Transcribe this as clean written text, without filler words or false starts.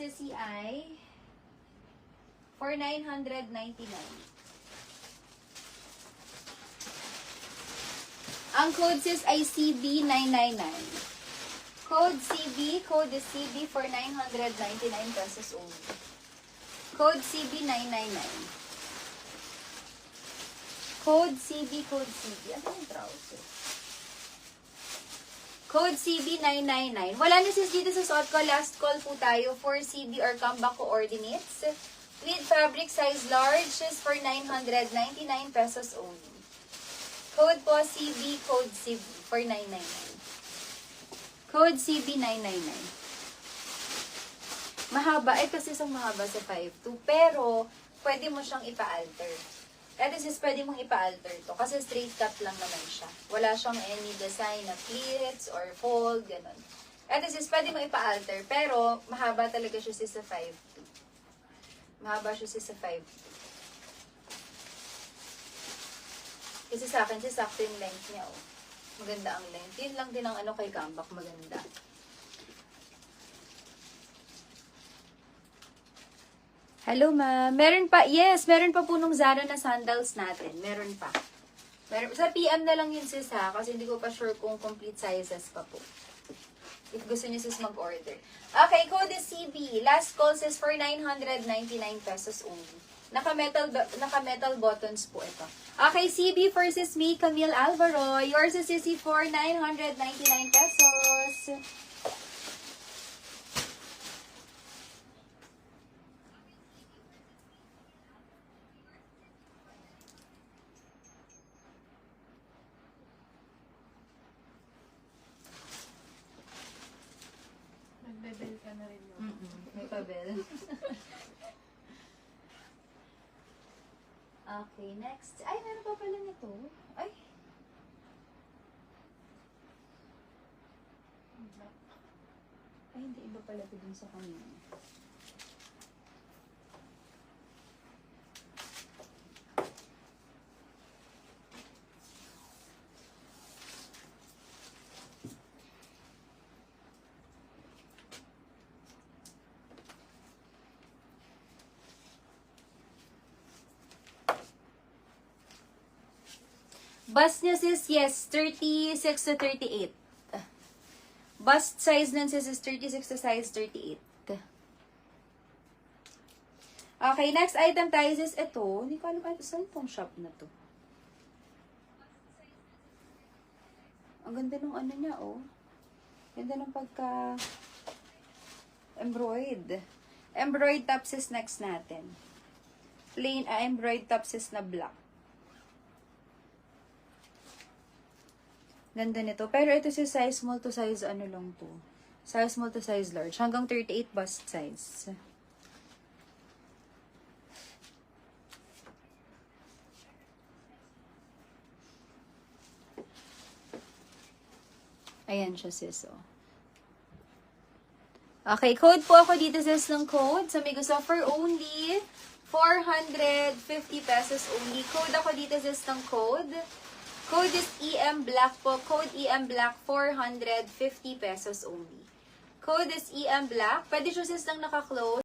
sisi ay for 999. Ang code sis ay CB999. Code is CB for 999 pesos only. Code CB999. Code CB. Ano yung trouser? Code CB999. Wala na sis dito sa suot ko. Last call po tayo for CB or comeback coordinates. With fabric size large is for 999 pesos only. Code po CB, code CB for 999. Code CB999. Mahaba. Ito sis ang mahaba sa 5'2". Pero, pwede mo siyang ipa-alter. Ito sis, pwede mong ipa-alter to. Kasi straight cut lang naman siya. Wala siyang any design na pleats or fold, ganun. Ito sis, pwede mong ipa-alter. Pero, mahaba talaga siya sis sa 5'2". Mahaba siya sis sa 5'2". Kasi sa akin, sis, sakto yung length niya, oh. Maganda ang length. Yun lang din ang ano kay comeback, maganda. Hello, ma'am. Meron pa, yes, meron pa po nung Zara na sandals natin. Meron pa. Sa PM na lang yun, sis, ha? Kasi hindi ko pa sure kung complete sizes pa po. If gusto niyo, sis, mag-order. Okay, code is CB. Last call, sis, for 999 pesos only. Naka-metal buttons po ito. Okay, CB for sis me, Camille Alvaro. Yours is sissy for 999 pesos. Nagbebel ka na rin mo. May pabel. Okay, next. Ay, meron pa pala nito. Ay. Ay, hindi. Iba pala ito dun sa kanina. Bust niya sis, yes, 36 to 38. Bust size nun sis is 36 to size 38. Okay, next item tayo sis, ito. Hindi ko alam, saan itong shop na to? Ang ganda ng ano niya, oh. Ganda ng pagka embroid. Embroid top sis next natin. Plain embroid top sis na black. Ganda nito. Pero ito si size small to size ano lang to. Size small to size large. Hanggang 38 bust size. Ayan siya sis, oh. Okay, code po ako dito sis ng code. So may gusto for only 450 pesos only. Code ako dito sis ng code. Code is EM Black po. Code EM Black, 450 pesos only. Code is EM Black. Pwede siya sis lang naka-close.